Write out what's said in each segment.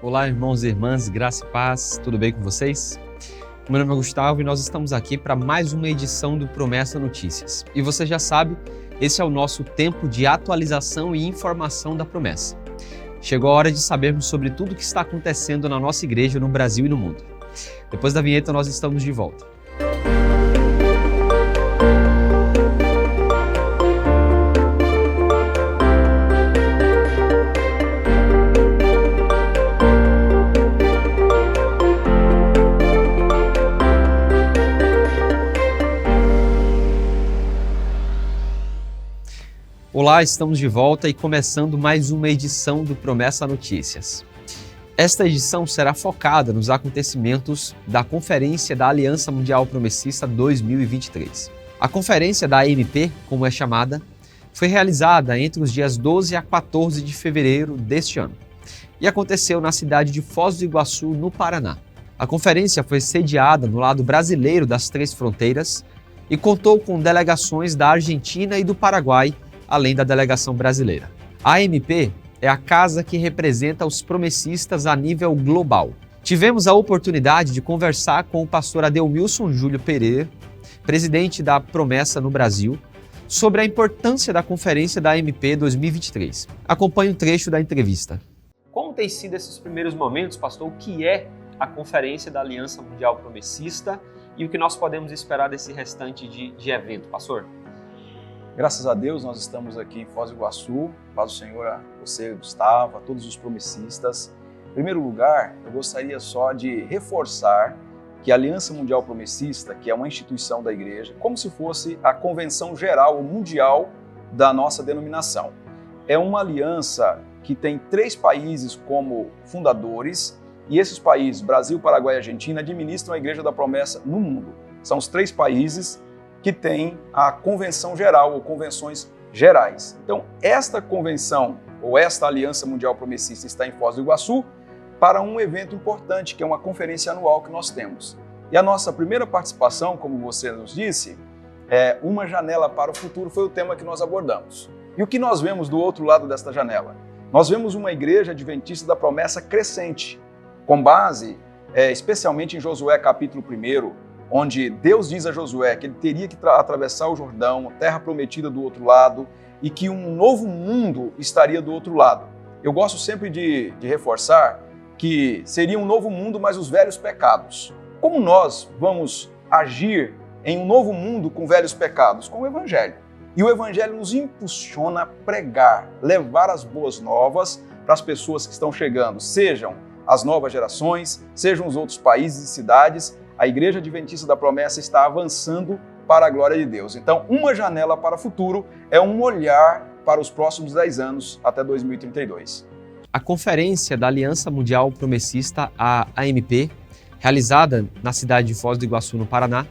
Olá, irmãos e irmãs, graça e paz, tudo bem com vocês? Meu nome é Gustavo e nós estamos aqui para mais uma edição do Promessa Notícias. E você já sabe, esse é o nosso tempo de atualização e informação da promessa. Chegou a hora de sabermos sobre tudo o que está acontecendo na nossa igreja, no Brasil e no mundo. Depois da vinheta, nós estamos de volta. Olá, estamos de volta e começando mais uma edição do Promessa Notícias. Esta edição será focada nos acontecimentos da Conferência da Aliança Mundial Promessista 2023. A conferência da AMP, como é chamada, foi realizada entre os dias 12 a 14 de fevereiro deste ano e aconteceu na cidade de Foz do Iguaçu, no Paraná. A conferência foi sediada no lado brasileiro das Três Fronteiras e contou com delegações da Argentina e do Paraguai, além da delegação brasileira. A AMP é a casa que representa os promessistas a nível global. Tivemos a oportunidade de conversar com o pastor Adelmilson Júlio Pereira, presidente da Promessa no Brasil, sobre a importância da conferência da AMP 2023. Acompanhe um trecho da entrevista. Como tem sido esses primeiros momentos, pastor? O que é a Conferência da Aliança Mundial Promessista e o que nós podemos esperar desse restante de evento, pastor? Graças a Deus, nós estamos aqui em Foz do Iguaçu. Paz do Senhor a você, Gustavo, a todos os promessistas. Em primeiro lugar, eu gostaria só de reforçar que a Aliança Mundial Promessista, que é uma instituição da igreja, como se fosse a convenção geral ou mundial da nossa denominação. É uma aliança que tem 3 países como fundadores e esses países, Brasil, Paraguai e Argentina, administram a Igreja da Promessa no mundo. São os 3 países que tem a convenção geral ou convenções gerais. Então, esta convenção ou esta Aliança Mundial Promessista está em Foz do Iguaçu para um evento importante, que é uma conferência anual que nós temos. E a nossa primeira participação, como você nos disse, é uma janela para o futuro, foi o tema que nós abordamos. E o que nós vemos do outro lado desta janela? Nós vemos uma igreja adventista da promessa crescente, com base especialmente em Josué capítulo 1, onde Deus diz a Josué que ele teria que atravessar o Jordão, a terra prometida do outro lado, e que um novo mundo estaria do outro lado. Eu gosto sempre de reforçar que seria um novo mundo, mas os velhos pecados. Como nós vamos agir em um novo mundo com velhos pecados? Com o Evangelho. E o Evangelho nos impulsiona a pregar, levar as boas novas para as pessoas que estão chegando, sejam as novas gerações, sejam os outros países e cidades. A Igreja Adventista da Promessa está avançando para a glória de Deus. Então, uma janela para o futuro é um olhar para os próximos 10 anos, até 2032. A Conferência da Aliança Mundial Promessista, a AMP, realizada na cidade de Foz do Iguaçu, no Paraná,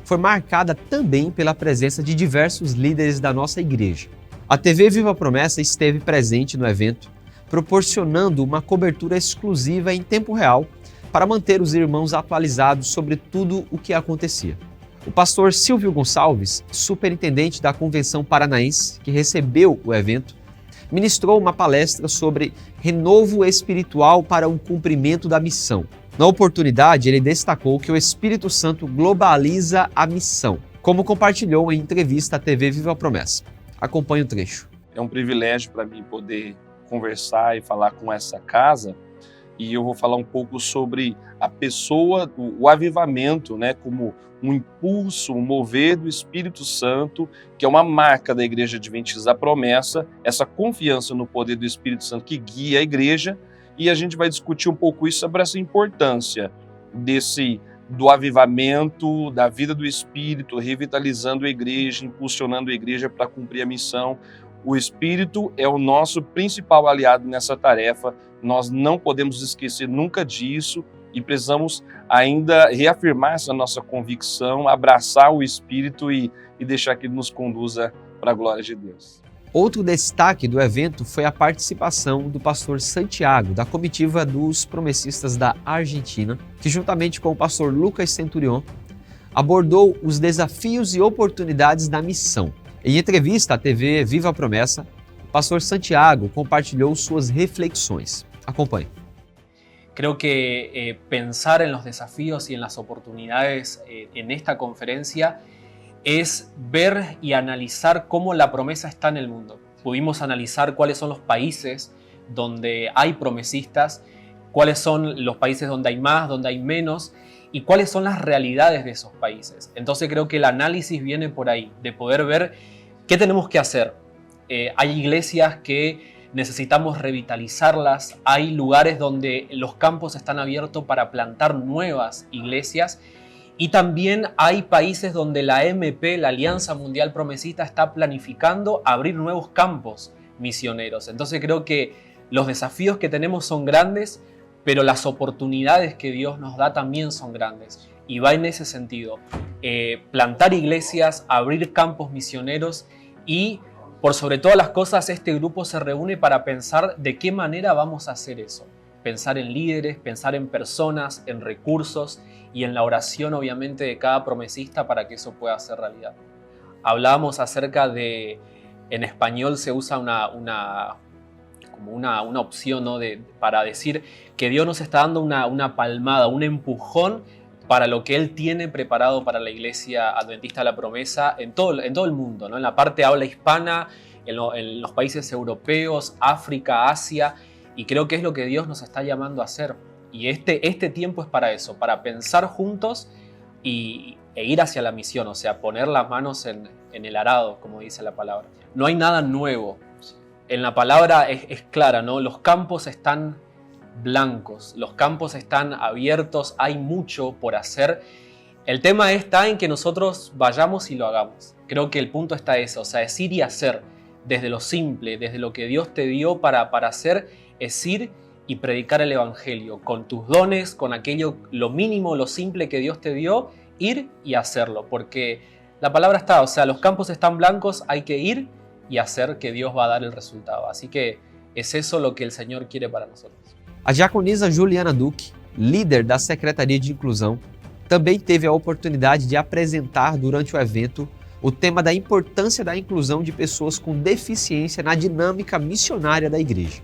foi marcada também pela presença de diversos líderes da nossa igreja. A TV Viva a Promessa esteve presente no evento, proporcionando uma cobertura exclusiva em tempo real para manter os irmãos atualizados sobre tudo o que acontecia. O pastor Silvio Gonçalves, superintendente da Convenção Paranaense, que recebeu o evento, ministrou uma palestra sobre renovo espiritual para o cumprimento da missão. Na oportunidade, ele destacou que o Espírito Santo globaliza a missão, como compartilhou em entrevista à TV Viva a Promessa. Acompanhe o trecho. É um privilégio para mim poder conversar e falar com essa casa. E eu vou falar um pouco sobre a pessoa, o avivamento, né, como um impulso, um mover do Espírito Santo, que é uma marca da Igreja Adventista da Promessa, essa confiança no poder do Espírito Santo que guia a igreja, e a gente vai discutir um pouco isso sobre essa importância do avivamento, da vida do Espírito, revitalizando a igreja, impulsionando a igreja para cumprir a missão. O Espírito é o nosso principal aliado nessa tarefa, nós não podemos esquecer nunca disso e precisamos ainda reafirmar essa nossa convicção, abraçar o Espírito e deixar que ele nos conduza para a glória de Deus. Outro destaque do evento foi a participação do pastor Santiago, da comitiva dos promessistas da Argentina, que juntamente com o pastor Lucas Centurion, abordou os desafios e oportunidades da missão. Em entrevista à TV Viva a Promessa, o pastor Santiago compartilhou suas reflexões. Acompanhe. Creo que pensar en los desafíos y en las oportunidades en esta conferencia es ver y analizar cómo la promesa está en el mundo. Pudimos analizar cuáles son los países donde hay promesistas, cuáles son los países donde hay más, donde hay menos, y cuáles son las realidades de esos países. Entonces creo que el análisis viene por ahí, de poder ver qué tenemos que hacer. Hay iglesias que necesitamos revitalizarlas, hay lugares donde los campos están abiertos para plantar nuevas iglesias, y también hay países donde la AMP, la Alianza Mundial Promesista, está planificando abrir nuevos campos misioneros. Entonces creo que los desafíos que tenemos son grandes, pero las oportunidades que Dios nos da también son grandes. Y va en ese sentido. Plantar iglesias, abrir campos misioneros y, por sobre todas las cosas, este grupo se reúne para pensar de qué manera vamos a hacer eso. Pensar en líderes, pensar en personas, en recursos y en la oración, obviamente, de cada promesista para que eso pueda ser realidad. Hablábamos acerca de, en español se usa una opción, ¿no? Para decir que Dios nos está dando una palmada, un empujón para lo que Él tiene preparado para la Iglesia Adventista de la Promesa en todo el mundo, ¿no? En la parte habla hispana, en los países europeos, África, Asia, y creo que es lo que Dios nos está llamando a hacer. Y este tiempo es para eso, para pensar juntos e ir hacia la misión, o sea, poner las manos en el arado, como dice la palabra. No hay nada nuevo. En la palabra es clara, ¿no? Los campos están blancos, los campos están abiertos, hay mucho por hacer. El tema está en que nosotros vayamos y lo hagamos. Creo que el punto está eso, o sea, es ir y hacer, desde lo simple, desde lo que Dios te dio para hacer, es ir y predicar el Evangelio, con tus dones, con aquello, lo mínimo, lo simple que Dios te dio, ir y hacerlo, porque la palabra está, o sea, los campos están blancos, hay que ir y hacer, que Dios va a dar el resultado. Así que es eso lo que el Señor quiere para nosotros. A diaconisa Juliana Duque, líder da Secretaria de Inclusão, também teve a oportunidade de apresentar durante o evento o tema da importância da inclusão de pessoas com deficiência na dinâmica missionária da igreja.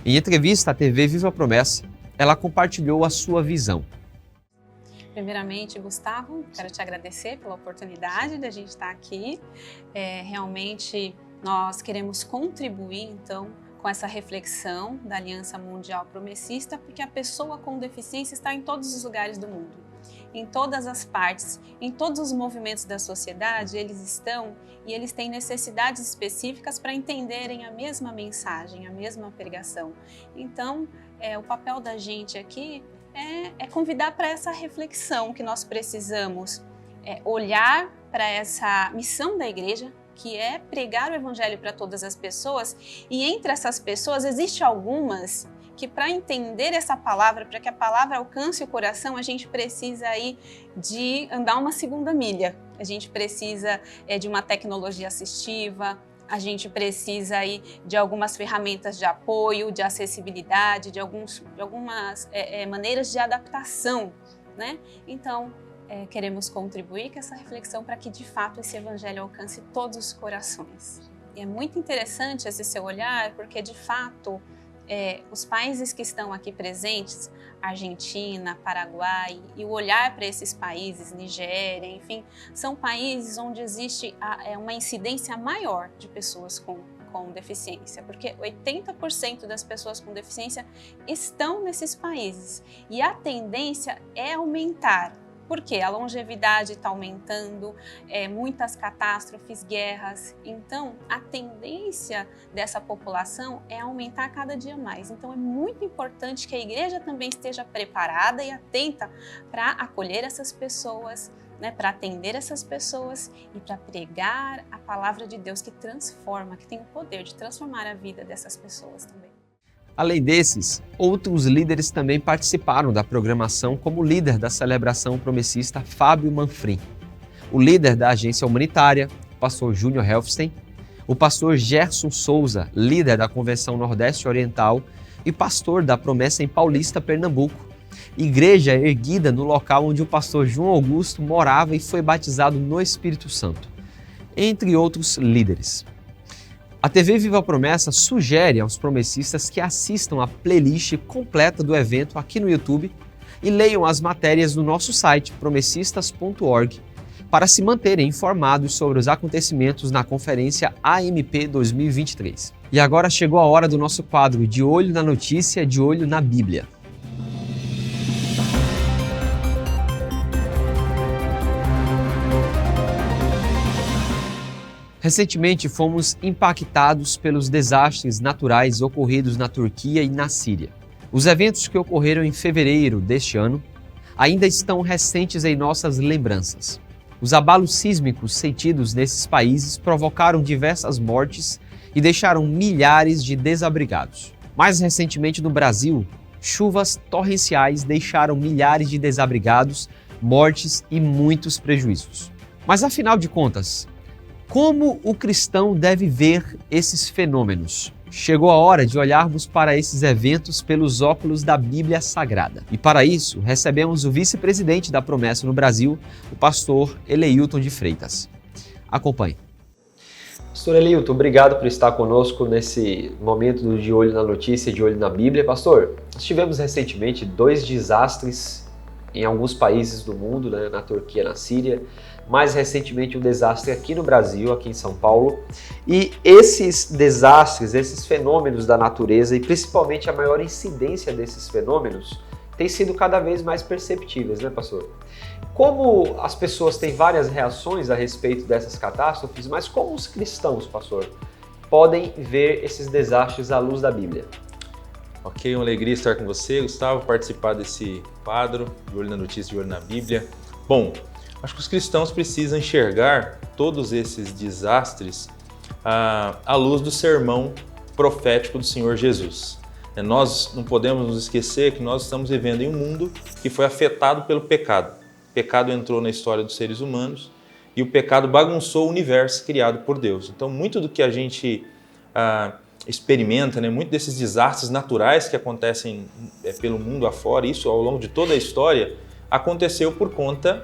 Em entrevista à TV Viva a Promessa, ela compartilhou a sua visão. Primeiramente, Gustavo, quero te agradecer pela oportunidade de a gente estar aqui. Realmente, nós queremos contribuir, então, com essa reflexão da Aliança Mundial Promesista, porque a pessoa com deficiência está em todos os lugares do mundo, em todas as partes, em todos os movimentos da sociedade, eles estão e eles têm necessidades específicas para entenderem a mesma mensagem, a mesma pregação. Então, o papel da gente aqui é convidar para essa reflexão que nós precisamos olhar para essa missão da igreja, que é pregar o evangelho para todas as pessoas, e entre essas pessoas existe algumas que, para entender essa palavra, para que a palavra alcance o coração, a gente precisa aí de andar uma segunda milha. A gente precisa de uma tecnologia assistiva, a gente precisa aí de algumas ferramentas de apoio, de acessibilidade, de algumas maneiras de adaptação, né? Então, queremos contribuir com essa reflexão para que, de fato, esse evangelho alcance todos os corações. E é muito interessante esse seu olhar, porque, de fato, os países que estão aqui presentes, Argentina, Paraguai, e o olhar para esses países, Nigéria, enfim, são países onde existe uma incidência maior de pessoas com deficiência, porque 80% das pessoas com deficiência estão nesses países, e a tendência é aumentar. Porque a longevidade está aumentando, muitas catástrofes, guerras. Então, a tendência dessa população é aumentar cada dia mais. Então, é muito importante que a igreja também esteja preparada e atenta para acolher essas pessoas, né, para atender essas pessoas e para pregar a palavra de Deus que transforma, que tem o poder de transformar a vida dessas pessoas também. Além desses, outros líderes também participaram da programação, como o líder da celebração promessista Fábio Manfrim, o líder da agência humanitária, o pastor Júnior Helfstein, o pastor Gerson Souza, líder da Convenção Nordeste Oriental e pastor da Promessa em Paulista, Pernambuco, igreja erguida no local onde o pastor João Augusto morava e foi batizado no Espírito Santo, entre outros líderes. A TV Viva a Promessa sugere aos promessistas que assistam a playlist completa do evento aqui no YouTube e leiam as matérias no nosso site promessistas.org para se manterem informados sobre os acontecimentos na Conferência AMP 2023. E agora chegou a hora do nosso quadro De Olho na Notícia, De Olho na Bíblia. Recentemente fomos impactados pelos desastres naturais ocorridos na Turquia e na Síria. Os eventos que ocorreram em fevereiro deste ano ainda estão recentes em nossas lembranças. Os abalos sísmicos sentidos nesses países provocaram diversas mortes e deixaram milhares de desabrigados. Mais recentemente no Brasil, chuvas torrenciais deixaram milhares de desabrigados, mortes e muitos prejuízos. Mas afinal de contas, como o cristão deve ver esses fenômenos? Chegou a hora de olharmos para esses eventos pelos óculos da Bíblia Sagrada. E para isso, recebemos o vice-presidente da Promessa no Brasil, o pastor Eleilton de Freitas. Acompanhe. Pastor Eleilton, obrigado por estar conosco nesse momento do De Olho na Notícia, De Olho na Bíblia. Pastor, nós tivemos recentemente 2 desastres em alguns países do mundo, né, na Turquia e na Síria. Mais recentemente um desastre aqui no Brasil, aqui em São Paulo. E esses desastres, esses fenômenos da natureza e principalmente a maior incidência desses fenômenos tem sido cada vez mais perceptíveis, né, pastor? Como as pessoas têm várias reações a respeito dessas catástrofes, mas como os cristãos, pastor, podem ver esses desastres à luz da Bíblia? Ok, uma alegria estar com você, Gustavo, participar desse quadro, De Olho na Notícia, De Olho na Bíblia. Bom, acho que os cristãos precisam enxergar todos esses desastres à luz do sermão profético do Senhor Jesus. Nós não podemos nos esquecer que nós estamos vivendo em um mundo que foi afetado pelo pecado. O pecado entrou na história dos seres humanos e o pecado bagunçou o universo criado por Deus. Então, muito do que a gente experimenta, né, muito desses desastres naturais que acontecem pelo mundo afora, isso ao longo de toda a história, aconteceu por conta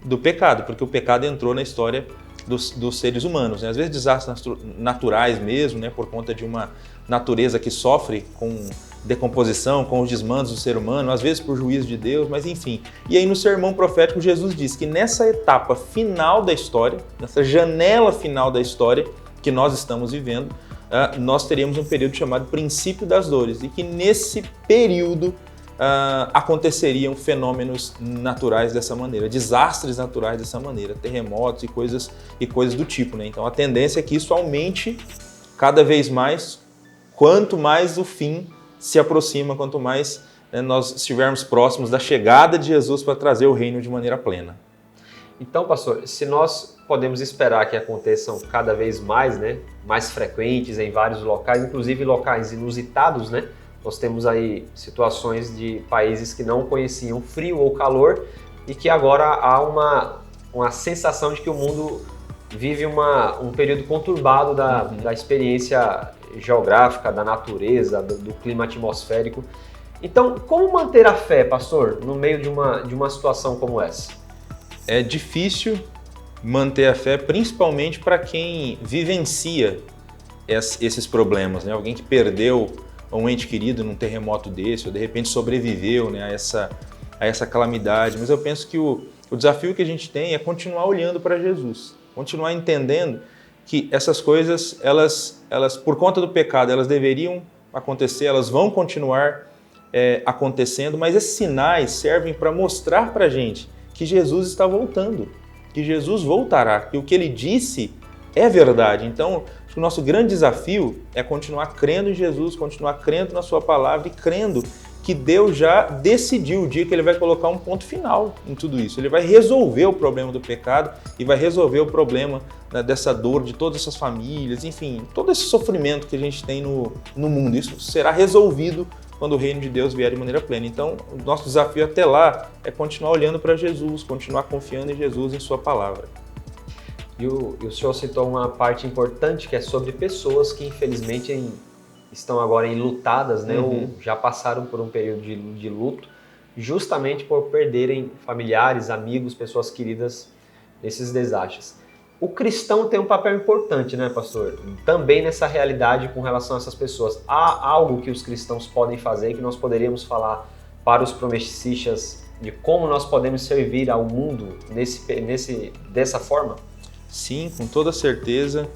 do pecado, porque o pecado entrou na história dos seres humanos, né? Às vezes desastres naturais mesmo, né? Por conta de uma natureza que sofre com decomposição, com os desmandos do ser humano, às vezes por juízo de Deus, mas enfim. E aí no sermão profético Jesus diz que nessa etapa final da história, nessa janela final da história que nós estamos vivendo, nós teríamos um período chamado princípio das dores e que nesse período aconteceriam fenômenos naturais dessa maneira, desastres naturais dessa maneira, terremotos e coisas do tipo, né? Então a tendência é que isso aumente cada vez mais, quanto mais o fim se aproxima, quanto mais nós estivermos próximos da chegada de Jesus para trazer o reino de maneira plena. Então, pastor, se nós podemos esperar que aconteçam cada vez mais, né, mais frequentes em vários locais, inclusive locais inusitados, né? Nós temos aí situações de países que não conheciam frio ou calor e que agora há uma sensação de que o mundo vive um período conturbado da experiência geográfica, da natureza, do clima atmosférico. Então, como manter a fé, pastor, no meio de uma situação como essa? É difícil manter a fé, principalmente para quem vivencia esses problemas, né? Alguém que perdeu um ente querido num terremoto desse, ou de repente sobreviveu, né, a essa calamidade. Mas eu penso que o desafio que a gente tem é continuar olhando para Jesus, continuar entendendo que essas coisas, elas por conta do pecado, elas deveriam acontecer, elas vão continuar acontecendo, mas esses sinais servem para mostrar para a gente que Jesus está voltando, que Jesus voltará, que o que ele disse é verdade. Então, acho que o nosso grande desafio é continuar crendo em Jesus, continuar crendo na sua palavra e crendo que Deus já decidiu o dia que ele vai colocar um ponto final em tudo isso. Ele vai resolver o problema do pecado e vai resolver o problema, né, dessa dor de todas essas famílias, enfim, todo esse sofrimento que a gente tem no mundo. Isso será resolvido quando o reino de Deus vier de maneira plena. Então, o nosso desafio até lá é continuar olhando para Jesus, continuar confiando em Jesus, em sua palavra. E o senhor citou uma parte importante que é sobre pessoas que infelizmente estão agora enlutadas, né, ou já passaram por um período de luto, justamente por perderem familiares, amigos, pessoas queridas nesses desastres. o cristão tem um papel importante, né, pastor? Também nessa realidade com relação a essas pessoas. Há algo que os cristãos podem fazer que nós poderíamos falar para os promessistas de como nós podemos servir ao mundo dessa forma? Sim, com toda certeza.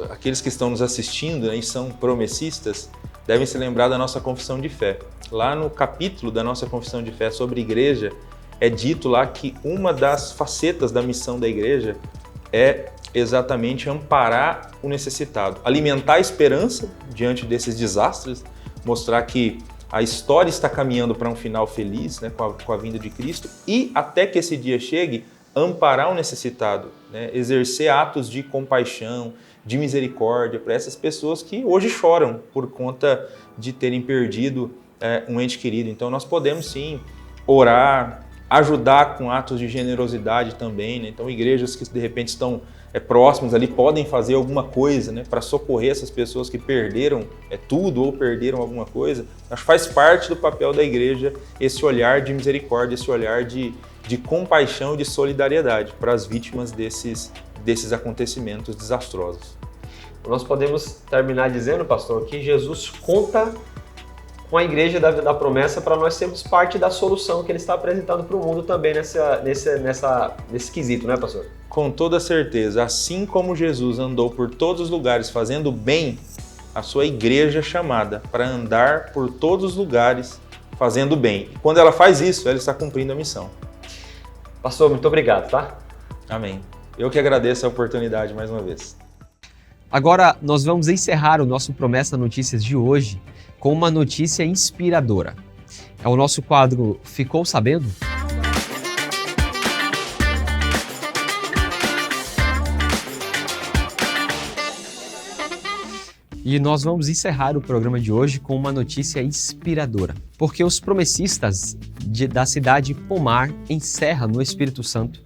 Aqueles que estão nos assistindo, né, e são promessistas, devem se lembrar da nossa confissão de fé. Lá no capítulo da nossa confissão de fé sobre igreja, é dito lá que uma das facetas da missão da igreja é exatamente amparar o necessitado, alimentar a esperança diante desses desastres, mostrar que a história está caminhando para um final feliz, né, com a vinda de Cristo, e até que esse dia chegue, amparar o necessitado, né, exercer atos de compaixão, de misericórdia para essas pessoas que hoje choram por conta de terem perdido um ente querido. Então nós podemos sim orar, ajudar com atos de generosidade também, né? Então igrejas que de repente estão próximas ali podem fazer alguma coisa, né, para socorrer essas pessoas que perderam tudo ou perderam alguma coisa. Acho que faz parte do papel da igreja esse olhar de misericórdia, esse olhar de compaixão e de solidariedade para as vítimas desses acontecimentos desastrosos. Nós podemos terminar dizendo, pastor, que Jesus conta com a igreja da promessa para nós sermos parte da solução que ele está apresentando para o mundo também nesse quesito, né, pastor? Com toda certeza, assim como Jesus andou por todos os lugares fazendo bem, a sua igreja é chamada para andar por todos os lugares fazendo bem. E quando ela faz isso, ela está cumprindo a missão. Pastor, muito obrigado, tá? Amém. Eu que agradeço a oportunidade mais uma vez. Agora nós vamos encerrar o nosso Promessa Notícias de hoje com uma notícia inspiradora. É o nosso quadro Ficou Sabendo? E nós vamos encerrar o programa de hoje com uma notícia inspiradora, porque os promessistas da cidade Pomar, em Serra, no Espírito Santo,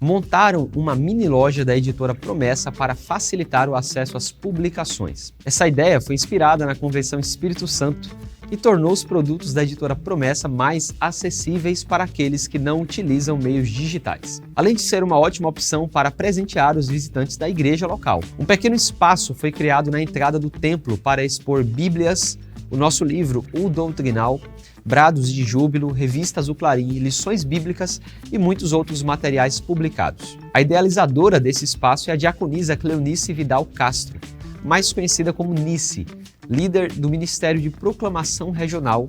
montaram uma mini loja da editora Promessa para facilitar o acesso às publicações. Essa ideia foi inspirada na Convenção Espírito Santo e tornou os produtos da editora Promessa mais acessíveis para aqueles que não utilizam meios digitais. Além de ser uma ótima opção para presentear os visitantes da igreja local. Um pequeno espaço foi criado na entrada do templo para expor Bíblias, o nosso livro O Doutrinal, Brados de Júbilo, revistas O Clarim, lições bíblicas e muitos outros materiais publicados. A idealizadora desse espaço é a diaconisa Cleonice Vidal Castro, mais conhecida como Nice, líder do Ministério de Proclamação Regional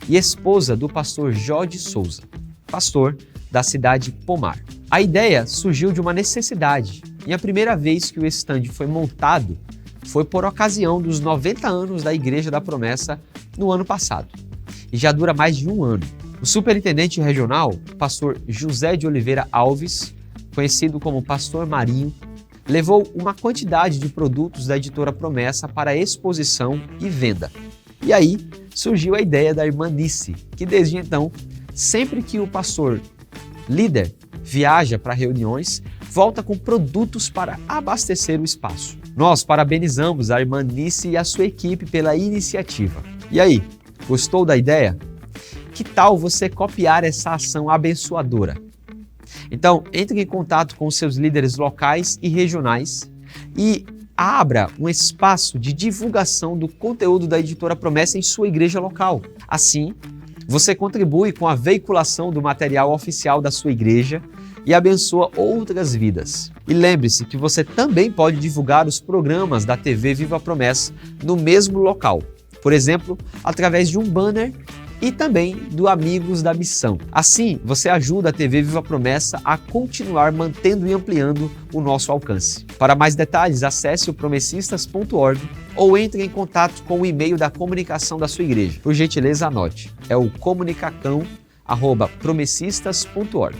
e esposa do pastor Jorge Souza, pastor da cidade Pomar. A ideia surgiu de uma necessidade e a primeira vez que o estande foi montado foi por ocasião dos 90 anos da Igreja da Promessa no ano passado. E já dura mais de um ano. O superintendente regional, pastor José de Oliveira Alves, conhecido como Pastor Marinho, levou uma quantidade de produtos da editora Promessa para exposição e venda. E aí surgiu a ideia da irmã Nice, que desde então, sempre que o pastor líder viaja para reuniões, volta com produtos para abastecer o espaço. Nós parabenizamos a irmã Nice e a sua equipe pela iniciativa. E aí, gostou da ideia? Que tal você copiar essa ação abençoadora? Então, entre em contato com seus líderes locais e regionais e abra um espaço de divulgação do conteúdo da editora Promessa em sua igreja local. Assim, você contribui com a veiculação do material oficial da sua igreja e abençoa outras vidas. E lembre-se que você também pode divulgar os programas da TV Viva Promessa no mesmo local. Por exemplo, através de um banner e também do Amigos da Missão. Assim, você ajuda a TV Viva Promessa a continuar mantendo e ampliando o nosso alcance. Para mais detalhes, acesse o promessistas.org ou entre em contato com o e-mail da comunicação da sua igreja. Por gentileza, anote. É o comunicacão@promessistas.org.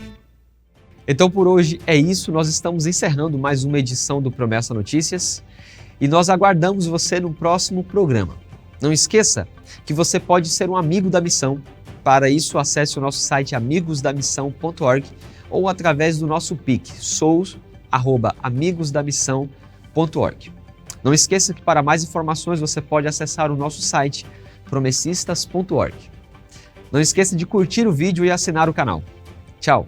Então, por hoje é isso. Nós estamos encerrando mais uma edição do Promessa Notícias e nós aguardamos você no próximo programa. Não esqueça que você pode ser um amigo da missão. Para isso, acesse o nosso site amigosdamissão.org ou através do nosso Pix, sous@amigosdamissão.org. Não esqueça que para mais informações você pode acessar o nosso site promessistas.org. Não esqueça de curtir o vídeo e assinar o canal. Tchau!